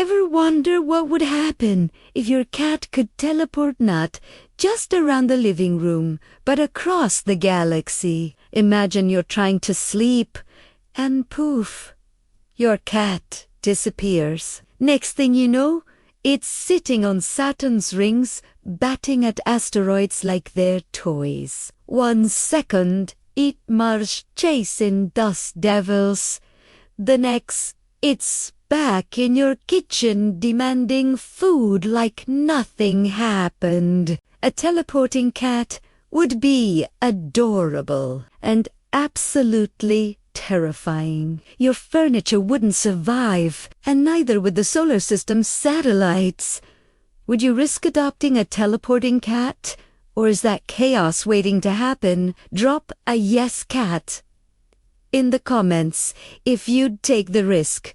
Ever wonder what would happen if your cat could teleport not just around the living room, but across the galaxy? Imagine you're trying to sleep, and poof, your cat disappears. Next thing you know, it's sitting on Saturn's rings, batting at asteroids like they're toys. 1 second, it Mars chasing dust devils. The next, it's back in your kitchen demanding food like nothing happened. A teleporting cat would be adorable and absolutely terrifying. Your furniture wouldn't survive, and neither would the solar system's satellites. Would you risk adopting a teleporting cat? Or is that chaos waiting to happen? Drop a yes cat in the comments if you'd take the risk.